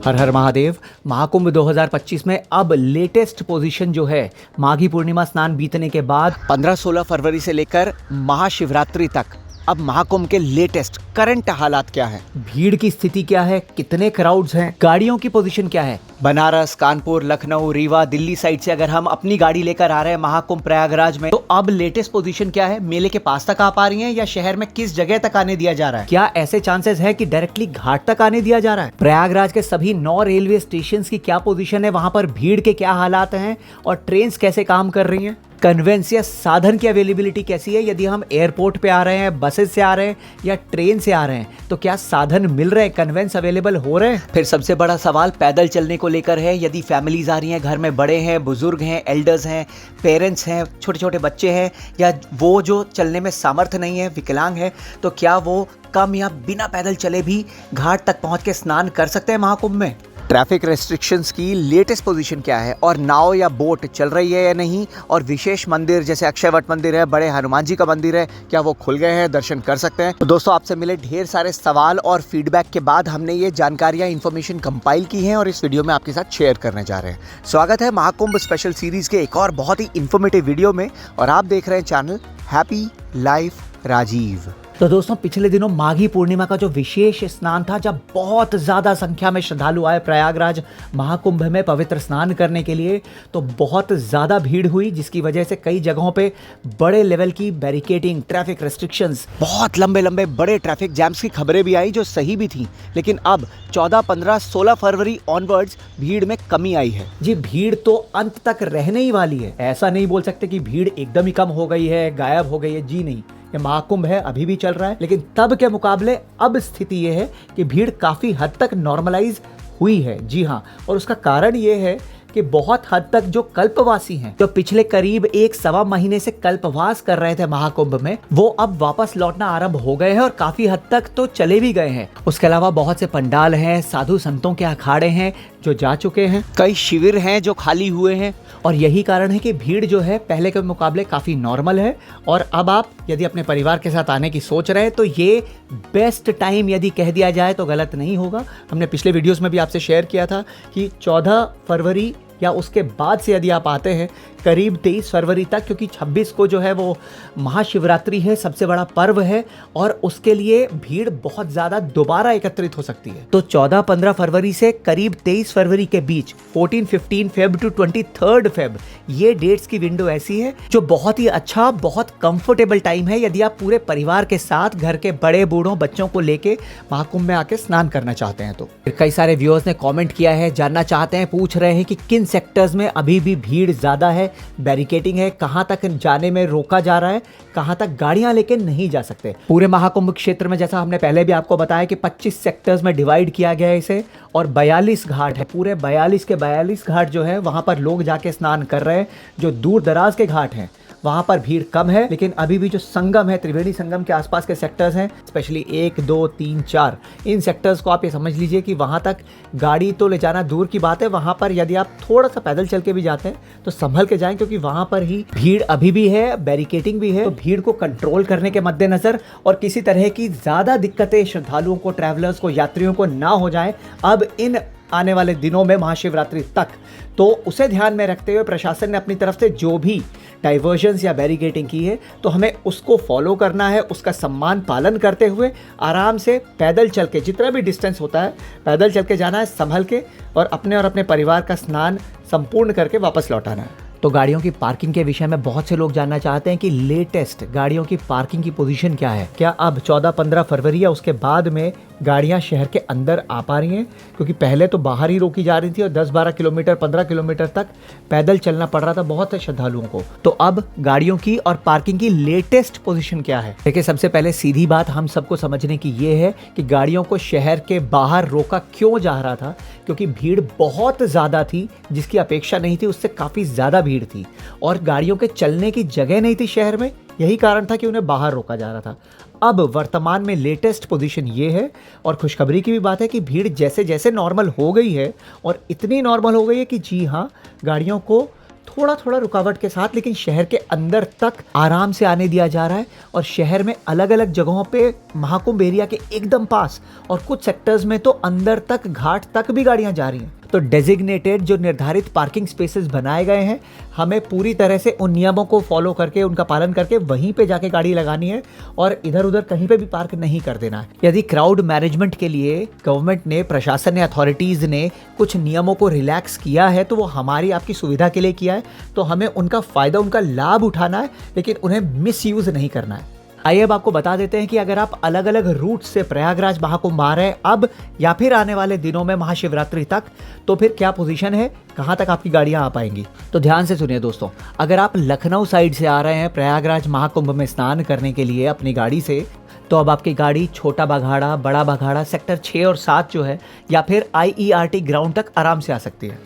हर हर महादेव। महाकुंभ 2025 में अब latest position जो है, माघी पूर्णिमा स्नान बीतने के बाद 15-16 फरवरी से लेकर महाशिवरात्रि तक अब महाकुंभ के लेटेस्ट करंट हालात क्या है, भीड़ की स्थिति क्या है, कितने क्राउड्स हैं, गाड़ियों की पोजीशन क्या है। बनारस, कानपुर, लखनऊ, रीवा, दिल्ली साइड से अगर हम अपनी गाड़ी लेकर आ रहे हैं महाकुंभ प्रयागराज में, तो अब लेटेस्ट पोजीशन क्या है, मेले के पास तक आ पा रही हैं या शहर में किस जगह तक आने दिया जा रहा है, क्या ऐसे चांसेस है कि डायरेक्टली घाट तक आने दिया जा रहा है। प्रयागराज के सभी 9 रेलवे स्टेशन की क्या पोजीशन है, वहां पर भीड़ के क्या हालात हैं और ट्रेन कैसे काम कर रही हैं। कन्वेंस या साधन की अवेलेबिलिटी कैसी है, यदि हम एयरपोर्ट पे आ रहे हैं, बसेस से आ रहे हैं या ट्रेन से आ रहे हैं, तो क्या साधन मिल रहे हैं, कन्वेंस अवेलेबल हो रहे हैं। फिर सबसे बड़ा सवाल पैदल चलने को लेकर है, यदि फैमिलीज आ रही हैं, घर में बड़े हैं, बुजुर्ग हैं, एल्डर्स हैं, पेरेंट्स हैं, छोटे छोटे बच्चे हैं, या वो जो चलने में सामर्थ्य नहीं है, विकलांग है, तो क्या वो कम या बिना पैदल चले भी घाट तक पहुंच के स्नान कर सकते हैं महाकुंभ में। ट्रैफिक रेस्ट्रिक्शंस की लेटेस्ट पोजीशन क्या है और नाव या बोट चल रही है या नहीं, और विशेष मंदिर जैसे अक्षयवट मंदिर है, बड़े हनुमान जी का मंदिर है, क्या वो खुल गए हैं, दर्शन कर सकते हैं। तो दोस्तों, आपसे मिले ढेर सारे सवाल और फीडबैक के बाद हमने ये जानकारियां, इन्फॉर्मेशन कंपाइल की हैं और इस वीडियो में आपके साथ शेयर करने जा रहे हैं। स्वागत है महाकुंभ स्पेशल सीरीज के एक और बहुत ही इन्फॉर्मेटिव वीडियो में, और आप देख रहे हैं चैनल हैप्पी लाइफ राजीव। तो दोस्तों, पिछले दिनों माघी पूर्णिमा का जो विशेष स्नान था, जब बहुत ज़्यादा संख्या में श्रद्धालु आए प्रयागराज महाकुंभ में पवित्र स्नान करने के लिए, तो बहुत ज़्यादा भीड़ हुई, जिसकी वजह से कई जगहों पे बड़े लेवल की बैरिकेडिंग, ट्रैफिक रेस्ट्रिक्शंस, बहुत लंबे लंबे बड़े ट्रैफिक जैम्स की खबरें भी आई जो सही भी थी। लेकिन अब 14, 15, 16 फरवरी ऑनवर्ड्स भीड़ में कमी आई है। जी, भीड़ तो अंत तक रहने ही वाली है। ऐसा नहीं बोल सकते कि भीड़ एकदम ही कम हो गई है, गायब हो गई है। जी नहीं, ये महाकुंभ है, अभी भी चल रहा है, लेकिन तब के मुकाबले अब स्थिति ये है कि भीड़ काफी हद तक नॉर्मलाइज हुई है। जी हाँ, और उसका कारण ये है कि बहुत हद तक जो कल्पवासी हैं, जो पिछले करीब 1-1.25 महीने से कल्पवास कर रहे थे महाकुंभ में, वो अब वापस लौटना आरंभ हो गए हैं और काफी हद तक तो चले भी गए हैं। उसके अलावा बहुत से पंडाल हैं, साधु संतों के अखाड़े हैं जो जा चुके हैं, कई शिविर हैं जो खाली हुए हैं, और यही कारण है कि भीड़ जो है पहले के मुकाबले काफी नॉर्मल है। और अब आप यदि अपने परिवार के साथ आने की सोच रहे हैं, तो ये बेस्ट टाइम यदि कह दिया जाए तो गलत नहीं होगा। हमने पिछले वीडियोस में भी आपसे शेयर किया था कि 14 फरवरी या उसके बाद से यदि आप आते हैं करीब 23 फरवरी तक, क्योंकि 26 को जो है वो महाशिवरात्रि है, सबसे बड़ा पर्व है, और उसके लिए भीड़ बहुत ज़्यादा दोबारा एकत्रित हो सकती है। तो 14-15 फरवरी से करीब 23 फरवरी के बीच 14-15 फेब टू 23 फेब, ये डेट्स की विंडो ऐसी है जो बहुत ही अच्छा, बहुत कंफर्टेबल टाइम है यदि आप पूरे परिवार के साथ घर के बड़े बूढ़ों बच्चों को लेके महाकुंभ में आके स्नान करना चाहते हैं। तो कई सारे व्यूअर्स ने कॉमेंट किया है, जानना चाहते हैं, पूछ रहे हैं कि किन सेक्टर्स में अभी भी भीड़ ज़्यादा है, बैरिकेडिंग है, कहां तक जाने में रोका जा रहा है, कहां तक गाड़ियां लेके नहीं जा सकते। पूरे महाकुंभ क्षेत्र में, जैसा हमने पहले भी आपको बताया, कि 25 सेक्टर्स में डिवाइड किया गया है इसे, और 42 घाट है। पूरे 42 के 42 घाट जो है वहां पर लोग जाके स्नान कर रहे हैं। जो दूर दराज के घाट हैं वहां पर भीड़ कम है, लेकिन अभी भी जो संगम है, त्रिवेणी संगम के आसपास के सेक्टर्स हैं, स्पेशली 1, 2, 3, 4, इन सेक्टर्स को आप ये समझ लीजिए कि वहां तक गाड़ी तो ले जाना दूर की बात है। वहां पर यदि आप थोड़ा सा पैदल चल के भी जाते हैं तो संभल के जाएं, क्योंकि वहां पर ही भीड़ अभी भी है, बैरिकेडिंग भी है। तो भीड़ को कंट्रोल करने के मद्देनजर और किसी तरह की ज्यादा दिक्कतें श्रद्धालुओं को, ट्रैवलर्स को, यात्रियों को ना हो जाए अब इन आने वाले दिनों में महाशिवरात्रि तक, तो उसे ध्यान में रखते हुए प्रशासन ने अपनी तरफ से जो भी डाइवर्जन्स या बैरिकेडिंग की है, तो हमें उसको फॉलो करना है, उसका सम्मान पालन करते हुए आराम से पैदल चल के, जितना भी डिस्टेंस होता है पैदल चल के जाना है, संभल के, और अपने परिवार का स्नान संपूर्ण करके वापस लौटाना है। तो गाड़ियों की पार्किंग के विषय में बहुत से लोग जानना चाहते हैं कि लेटेस्ट गाड़ियों की पार्किंग की पोजीशन क्या है। क्या अब 14-15 फरवरी या उसके बाद में गाड़ियां शहर के अंदर आ पा रही हैं, क्योंकि पहले तो बाहर ही रोकी जा रही थी और 10-12 किलोमीटर, 15 किलोमीटर तक पैदल चलना पड़ रहा था बहुत से श्रद्धालुओं को। तो अब गाड़ियों की और पार्किंग की लेटेस्ट पोजीशन क्या है। देखिए, सबसे पहले सीधी बात हम सबको समझने की ये है कि गाड़ियों को शहर के बाहर रोका क्यों जा रहा था, क्योंकि भीड़ बहुत ज्यादा थी, जिसकी अपेक्षा नहीं थी, उससे काफी ज्यादा भीड़ थी, और गाड़ियों के चलने की जगह नहीं थी शहर में। यही कारण था कि उन्हें बाहर रोका जा रहा था। अब वर्तमान में लेटेस्ट पोजीशन ये है, और खुशखबरी की भी बात है कि भीड़ जैसे जैसे नॉर्मल हो गई है, और इतनी नॉर्मल हो गई है कि जी हाँ, गाड़ियों को थोड़ा थोड़ा रुकावट के साथ, लेकिन शहर के अंदर तक आराम से आने दिया जा रहा है। और शहर में अलग अलग जगहों पे महाकुंभ एरिया के एकदम पास और कुछ सेक्टर्स में तो अंदर तक, घाट तक भी गाड़ियां जा रही हैं। तो डेजिग्नेटेड जो निर्धारित पार्किंग स्पेसेस बनाए गए हैं, हमें पूरी तरह से उन नियमों को फॉलो करके, उनका पालन करके वहीं पे जाके गाड़ी लगानी है और इधर उधर कहीं पे भी पार्क नहीं कर देना है। यदि क्राउड मैनेजमेंट के लिए गवर्नमेंट ने, प्रशासन ने, अथॉरिटीज ने कुछ नियमों को रिलैक्स किया है तो वो हमारी आपकी सुविधा के लिए किया है। तो हमें उनका फायदा, उनका लाभ उठाना है, लेकिन उन्हें मिसयूज नहीं करना है। आइए अब आपको बता देते हैं कि अगर आप अलग अलग रूट से प्रयागराज महाकुंभ आ रहे हैं अब या फिर आने वाले दिनों में महाशिवरात्रि तक, तो फिर क्या पोजीशन है, कहां तक आपकी गाड़ियां आ पाएंगी। तो ध्यान से सुनिए दोस्तों, अगर आप लखनऊ साइड से आ रहे हैं प्रयागराज महाकुंभ में स्नान करने के लिए अपनी गाड़ी से, तो अब आपकी गाड़ी छोटा बघाड़ा, बड़ा बघाड़ा, सेक्टर 6 और 7 जो है, या फिर IERT ग्राउंड तक आराम से आ सकती है।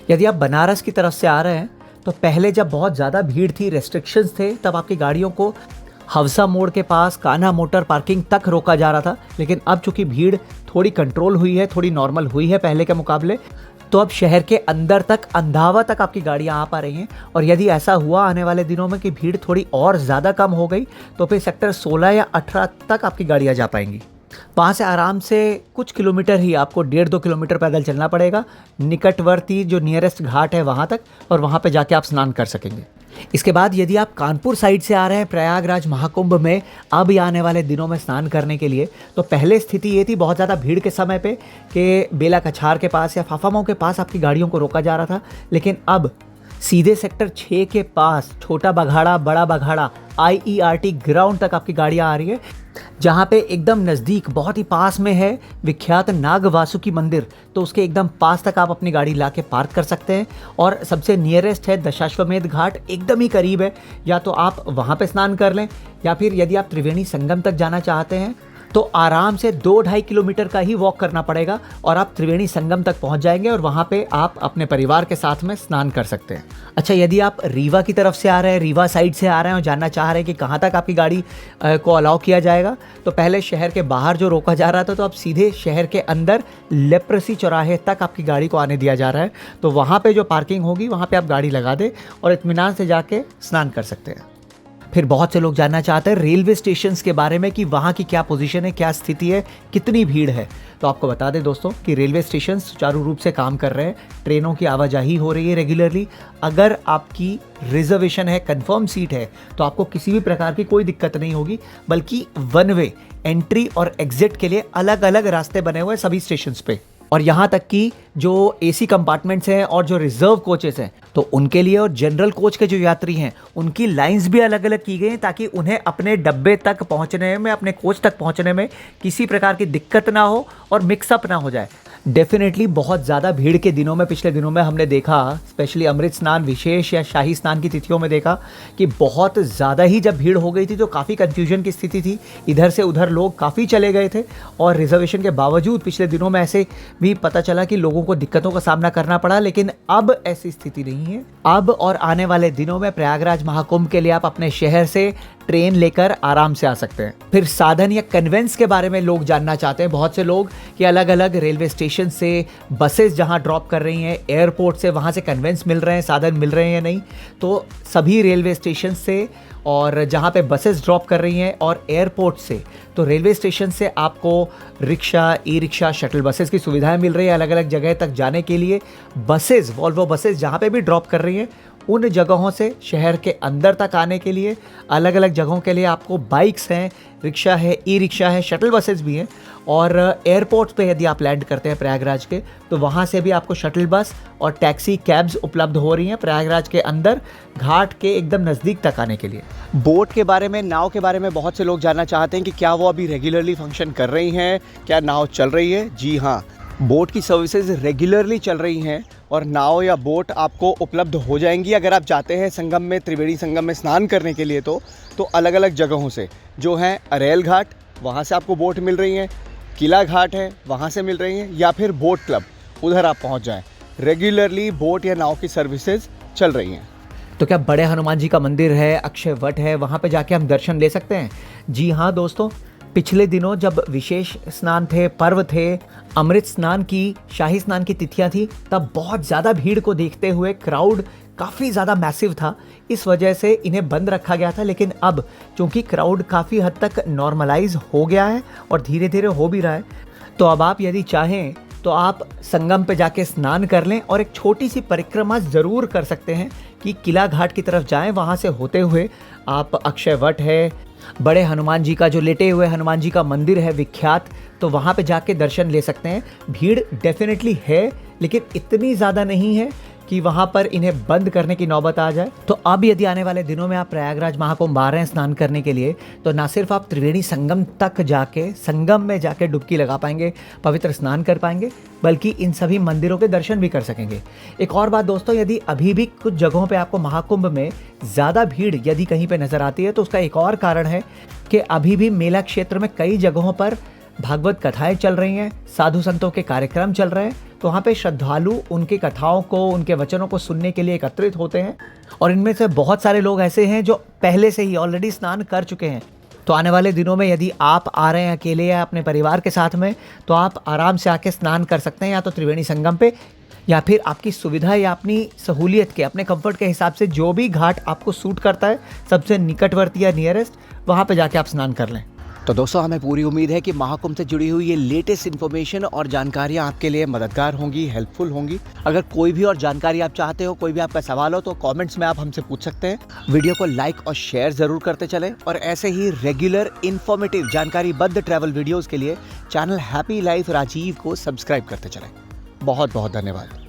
यदि आप बनारस की तरफ से आ रहे हैं तो पहले जब बहुत ज़्यादा भीड़ थी, रेस्ट्रिक्शंस थे, तब आपकी गाड़ियों को हवसा मोड़ के पास कान्हा मोटर पार्किंग तक रोका जा रहा था। लेकिन अब चूंकि भीड़ थोड़ी कंट्रोल हुई है, थोड़ी नॉर्मल हुई है पहले के मुकाबले, तो अब शहर के अंदर तक, अंधावा तक आपकी गाड़ियां आ पा रही हैं। और यदि ऐसा हुआ आने वाले दिनों में कि भीड़ थोड़ी और ज़्यादा कम हो गई, तो फिर सेक्टर 16 या 18 तक आपकी गाड़ियां जा पाएंगी। वहाँ से आराम से कुछ किलोमीटर ही, आपको 1.5-2 किलोमीटर पैदल चलना पड़ेगा निकटवर्ती जो नियरेस्ट घाट है वहाँ तक, और वहाँ पे जाके आप स्नान कर सकेंगे। इसके बाद यदि आप कानपुर साइड से आ रहे हैं प्रयागराज महाकुंभ में अब या आने वाले दिनों में स्नान करने के लिए, तो पहले स्थिति ये थी बहुत ज़्यादा भीड़ के समय पे कि बेला कछार के पास या फाफामऊ के पास आपकी गाड़ियों को रोका जा रहा था। लेकिन अब सीधे सेक्टर 6 के पास छोटा बघाड़ा, बड़ा बघाड़ा, IERT ग्राउंड तक आपकी गाड़ियां आ रही है, जहां पे एकदम नज़दीक, बहुत ही पास में है विख्यात नाग वासुकी मंदिर। तो उसके एकदम पास तक आप अपनी गाड़ी लाके पार्क कर सकते हैं। और सबसे नियरेस्ट है दशाश्वमेध घाट, एकदम ही करीब है। या तो आप वहां पे स्नान कर लें, या फिर यदि आप त्रिवेणी संगम तक जाना चाहते हैं तो आराम से 2-2.5 किलोमीटर का ही वॉक करना पड़ेगा और आप त्रिवेणी संगम तक पहुंच जाएंगे और वहां पे आप अपने परिवार के साथ में स्नान कर सकते हैं। अच्छा, यदि आप रीवा की तरफ से आ रहे हैं, रीवा साइड से आ रहे हैं और जानना चाह रहे हैं कि कहां तक आपकी गाड़ी को अलाउ किया जाएगा, तो पहले शहर के बाहर जो रोका जा रहा था, तो अब सीधे शहर के अंदर लेप्रसी चौराहे तक आपकी गाड़ी को आने दिया जा रहा है। तो वहाँ पर जो पार्किंग होगी वहाँ पर आप गाड़ी लगा दें और इत्मीनान से जाके स्नान कर सकते हैं। फिर बहुत से लोग जानना चाहते हैं रेलवे स्टेशंस के बारे में कि वहाँ की क्या पोजीशन है, क्या स्थिति है, कितनी भीड़ है। तो आपको बता दें दोस्तों कि रेलवे स्टेशन सुचारू रूप से काम कर रहे हैं, ट्रेनों की आवाजाही हो रही है रेगुलरली। अगर आपकी रिजर्वेशन है, कंफर्म सीट है, तो आपको किसी भी प्रकार की कोई दिक्कत नहीं होगी, बल्कि वन वे एंट्री और एग्जिट के लिए अलग अलग रास्ते बने हुए हैं सभी स्टेशंस पे। और यहाँ तक कि जो AC कंपार्टमेंट्स हैं और जो रिजर्व कोचेस हैं, तो उनके लिए, और जनरल कोच के जो यात्री हैं उनकी लाइंस भी अलग अलग की गई हैं, ताकि उन्हें अपने डब्बे तक पहुँचने में, अपने कोच तक पहुँचने में किसी प्रकार की दिक्कत ना हो और मिक्सअप ना हो जाए। डेफिनेटली बहुत ज़्यादा भीड़ के दिनों में, पिछले दिनों में हमने देखा, स्पेशली अमृत स्नान विशेष या शाही स्नान की तिथियों में देखा कि बहुत ज़्यादा ही जब भीड़ हो गई थी तो काफ़ी कन्फ्यूजन की स्थिति थी। इधर से उधर लोग काफ़ी चले गए थे और रिजर्वेशन के बावजूद पिछले दिनों में ऐसे भी पता चला कि लोगों को दिक्कतों का सामना करना पड़ा। लेकिन अब ऐसी स्थिति नहीं है। अब और आने वाले दिनों में प्रयागराज महाकुंभ के लिए आप अपने शहर से ट्रेन लेकर आराम से आ सकते हैं। फिर साधन या कन्वेंस के बारे में लोग जानना चाहते हैं, बहुत से लोग, कि अलग अलग रेलवे स्टेशन से बसेस जहां ड्रॉप कर रही हैं, एयरपोर्ट से वहां से कन्वेंस मिल रहे हैं, साधन मिल रहे हैं या नहीं। तो सभी रेलवे स्टेशन से और जहां पे बसेस ड्रॉप कर रही हैं और एयरपोर्ट से, तो रेलवे स्टेशन से आपको रिक्शा, ई-रिक्शा, शटल बसेस की सुविधाएं मिल रही है अलग अलग जगह तक जाने के लिए। बसेस, वॉल्वो बसेस जहां पे भी ड्रॉप कर रही हैं, उन जगहों से शहर के अंदर तक आने के लिए अलग अलग जगहों के लिए आपको बाइक्स हैं, रिक्शा है, ई-रिक्शा है, शटल बसेस भी हैं। और एयरपोर्ट पे यदि आप लैंड करते हैं प्रयागराज के, तो वहाँ से भी आपको शटल बस और टैक्सी कैब्स उपलब्ध हो रही हैं प्रयागराज के अंदर घाट के एकदम नज़दीक तक आने के लिए। बोट के बारे में, नाव के बारे में बहुत से लोग जानना चाहते हैं कि क्या वो अभी रेगुलरली फंक्शन कर रही हैं, क्या नाव चल रही है। जी हाँ, बोट की सर्विसेज रेगुलरली चल रही हैं और नाव या बोट आपको उपलब्ध हो जाएंगी। अगर आप जाते हैं संगम में, त्रिवेणी संगम में स्नान करने के लिए, तो अलग अलग जगहों से जो हैं, अरेल घाट, वहाँ से आपको बोट मिल रही हैं, किला घाट है, वहाँ से मिल रही हैं, या फिर बोट क्लब, उधर आप पहुँच जाएं। रेगुलरली बोट या नाव की सर्विसेज चल रही हैं। तो क्या बड़े हनुमान जी का मंदिर है, अक्षय वट है, वहाँ पे जाके हम दर्शन ले सकते हैं? जी हाँ दोस्तों, पिछले दिनों जब विशेष स्नान थे, पर्व थे, अमृत स्नान की, शाही स्नान की तिथियां थी, तब बहुत ज़्यादा भीड़ को देखते हुए क्राउड काफ़ी ज़्यादा मैसिव था। इस वजह से इन्हें बंद रखा गया था, लेकिन अब चूंकि क्राउड काफ़ी हद तक नॉर्मलाइज हो गया है और धीरे धीरे हो भी रहा है, तो अब आप यदि चाहें तो आप संगम पे जाके स्नान कर लें और एक छोटी सी परिक्रमा ज़रूर कर सकते हैं कि किला घाट की तरफ जाएं। वहाँ से होते हुए आप अक्षय वट है, बड़े हनुमान जी का जो लेटे हुए हनुमान जी का मंदिर है विख्यात, तो वहाँ पे जाके दर्शन ले सकते हैं। भीड़ डेफिनेटली है, लेकिन इतनी ज़्यादा नहीं है कि वहाँ पर इन्हें बंद करने की नौबत आ जाए। तो अब यदि आने वाले दिनों में आप प्रयागराज महाकुंभ आ रहे हैं स्नान करने के लिए, तो ना सिर्फ आप त्रिवेणी संगम तक जाके, संगम में जाके डुबकी लगा पाएंगे, पवित्र स्नान कर पाएंगे, बल्कि इन सभी मंदिरों के दर्शन भी कर सकेंगे। एक और बात दोस्तों, यदि अभी भी कुछ जगहों पे आपको महाकुंभ में ज़्यादा भीड़ यदि कहीं पे नज़र आती है, तो उसका एक और कारण है कि अभी भी मेला क्षेत्र में कई जगहों पर भागवत कथाएं चल रही हैं, साधु संतों के कार्यक्रम चल रहे हैं। तो वहाँ पे श्रद्धालु उनकी कथाओं को, उनके वचनों को सुनने के लिए एकत्रित होते हैं, और इनमें से बहुत सारे लोग ऐसे हैं जो पहले से ही ऑलरेडी स्नान कर चुके हैं। तो आने वाले दिनों में यदि आप आ रहे हैं अकेले या अपने परिवार के साथ में, तो आप आराम से आके स्नान कर सकते हैं, या तो त्रिवेणी संगम पे, या फिर आपकी सुविधा या अपनी सहूलियत के, अपने कंफर्ट के हिसाब से जो भी घाट आपको सूट करता है, सबसे निकटवर्ती या नियरेस्ट, वहाँ पे जाके आप स्नान कर लें। तो दोस्तों, हमें पूरी उम्मीद है कि महाकुंभ से जुड़ी हुई ये लेटेस्ट इन्फॉर्मेशन और जानकारियाँ आपके लिए मददगार होंगी, हेल्पफुल होंगी। अगर कोई भी और जानकारी आप चाहते हो, कोई भी आपका सवाल हो, तो कमेंट्स में आप हमसे पूछ सकते हैं। वीडियो को लाइक और शेयर जरूर करते चलें, और ऐसे ही रेगुलर इन्फॉर्मेटिव जानकारीबद्ध ट्रैवल वीडियोज़ के लिए चैनल हैप्पी लाइफ राजीव को सब्सक्राइब करते चलें। बहुत बहुत धन्यवाद।